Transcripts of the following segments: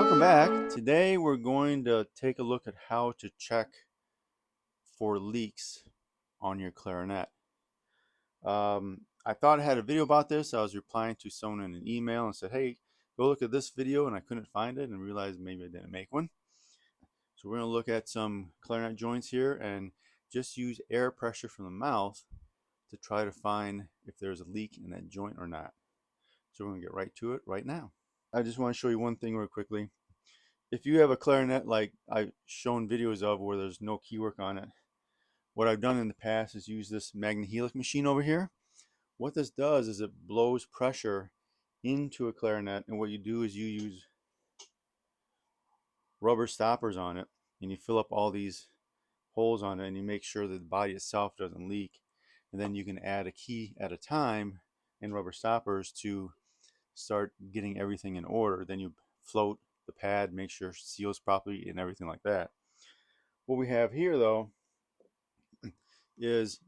Welcome back. Today we're going to take a look at how to check for leaks on your clarinet. I thought I had a video about this. I was replying to someone in an email and said, hey, go look at this video, and I couldn't find it and realized maybe I didn't make one. So we're going to look at some clarinet joints here and just use air pressure from the mouth to try to find if there's a leak in that joint or not. So we're going to get right to it right now. I just want to show you one thing real quickly. If you have a clarinet like I've shown videos of where there's no keywork on it, what I've done in the past is use this Magna machine over here. What this does is it blows pressure into a clarinet, and what you do is you use rubber stoppers on it, and you fill up all these holes on it, and you make sure that the body itself doesn't leak, and then you can add a key at a time and rubber stoppers to start getting everything in order. Then you float the pad, make sure it seals properly and everything like that. What we have here though is,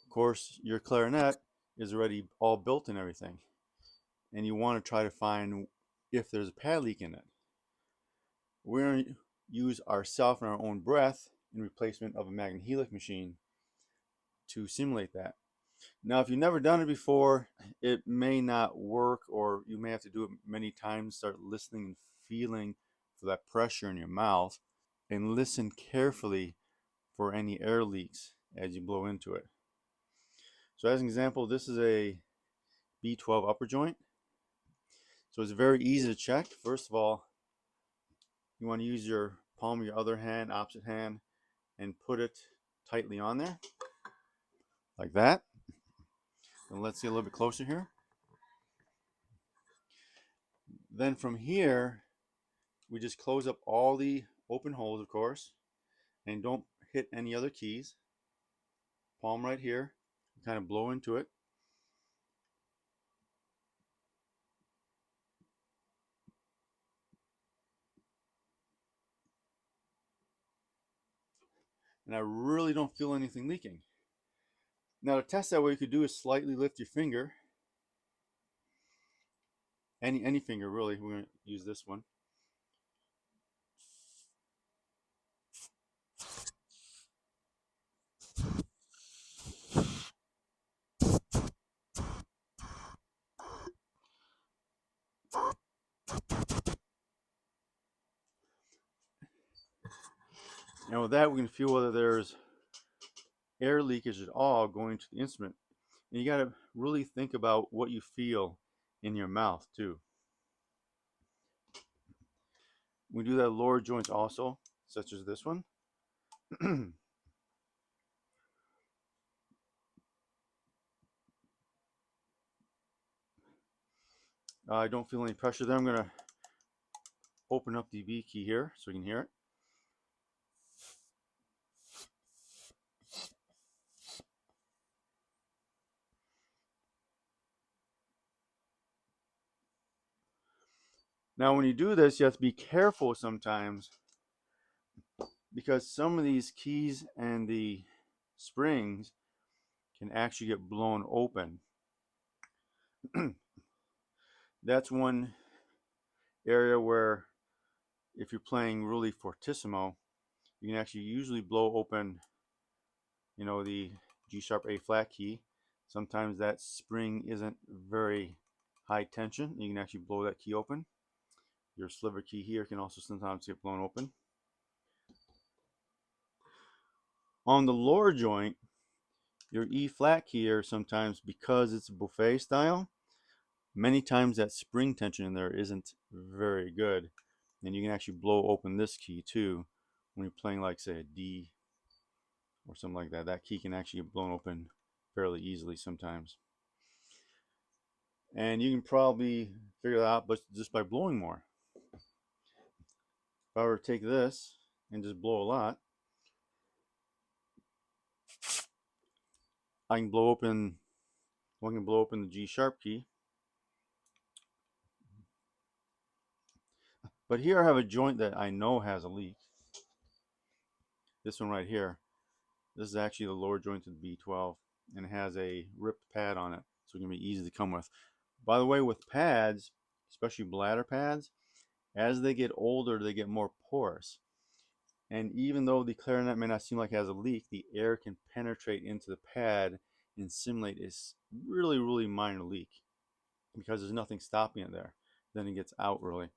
of course, your clarinet is already all built and everything, and you want to try to find if there's a pad leak in it. We're going to use ourselves and our own breath in replacement of a Magna machine to simulate that. Now, if you've never done it before, it may not work, or you may have to do it many times. Start listening and feeling for that pressure in your mouth, and listen carefully for any air leaks as you blow into it. So as an example, this is a B12 upper joint. So it's very easy to check. First of all, you want to use your palm of your other hand, opposite hand, and put it tightly on there, like that. And let's get a little bit closer here. Then from here, we just close up all the open holes, of course, and don't hit any other keys. Palm right here, kind of blow into it. And I really don't feel anything leaking. Now to test that, what you could do is slightly lift your finger, any finger really. We're going to use this one. And with that, we can feel whether there's air leakage at all going to the instrument. And you got to really think about what you feel in your mouth too. We do that lower joints also, such as this one. I don't feel any pressure there. I'm going to open up the B key here so we can hear it. Now when you do this, you have to be careful sometimes, because some of these keys and the springs can actually get blown open. That's one area where, if you're playing really fortissimo, you can actually usually blow open, the G sharp A flat key. Sometimes that spring isn't very high tension. You can actually blow that key open. Your sliver key here can also sometimes get blown open. On the lower joint, your E flat key here, sometimes, because it's a buffet style, many times that spring tension in there isn't very good, and you can actually blow open this key too when you're playing, like, say, a D or something like that. That key can actually get blown open fairly easily sometimes, and you can probably figure that out, but just by blowing more. If I were to take this and just blow a lot, I can blow open the G sharp key. But here I have a joint that I know has a leak. This one right here. This is actually the lower joint of the B12, and it has a ripped pad on it, so it's going to be easy to come with. By the way, with pads, especially bladder pads, As they get older, they get more porous. And even though the clarinet may not seem like it has a leak, the air can penetrate into the pad and simulate a really, really minor leak because there's nothing stopping it there. Then it gets out really.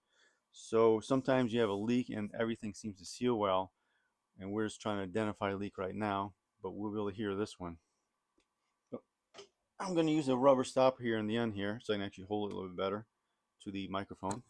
So sometimes you have a leak and everything seems to seal well, and we're just trying to identify a leak right now, but we'll be able to hear this one. I'm going to use a rubber stopper here in the end here so I can actually hold it a little bit better to the microphone.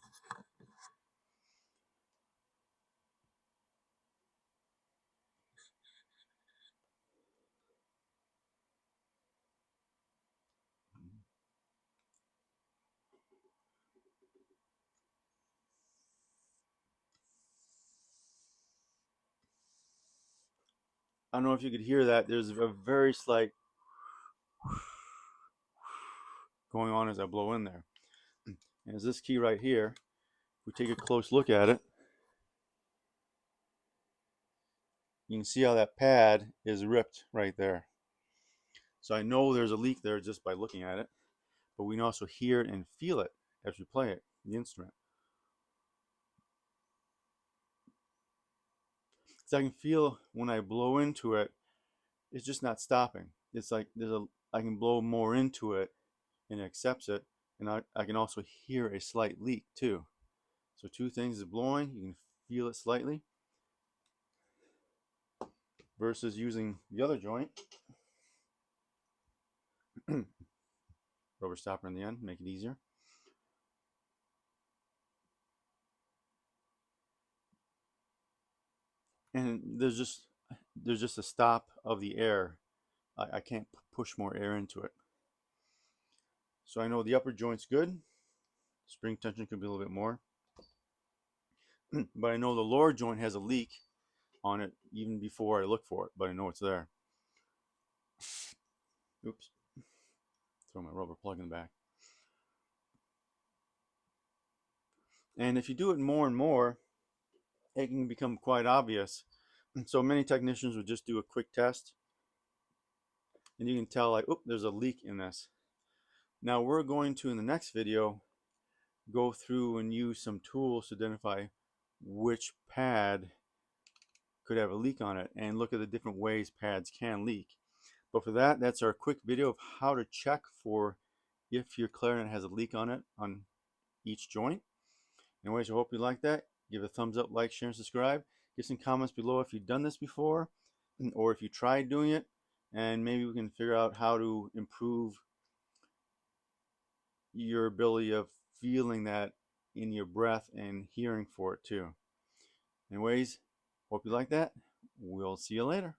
I don't know if you could hear that. There's a very slight going on as I blow in there. And as this key right here, if we take a close look at it, you can see how that pad is ripped right there. So I know there's a leak there just by looking at it, but we can also hear it and feel it as we play it, the instrument. So I can feel when I blow into it, it's just not stopping. It's like I can blow more into it and it accepts it, and I can also hear a slight leak too. So two things is blowing, you can feel it slightly, versus using the other joint, rubber stopper in the end, make it easier. And there's just a stop of the air. I can't push more air into it. So I know the upper joint's good. Spring tension could be a little bit more. But I know the lower joint has a leak on it even before I look for it, but I know it's there. Oops. Throw my rubber plug in the back. And if you do it more and more, it can become quite obvious. So many technicians would just do a quick test, and you can tell like, oh, there's a leak in this. Now we're going to, in the next video, go through and use some tools to identify which pad could have a leak on it and look at the different ways pads can leak. But for that, that's our quick video of how to check for if your clarinet has a leak on it on each joint. Anyways, I hope you like that. Give a thumbs up, like, share, and subscribe. Get some comments below if you've done this before or if you tried doing it, and maybe we can figure out how to improve your ability of feeling that in your breath and hearing for it too. Anyways, hope you like that. We'll see you later.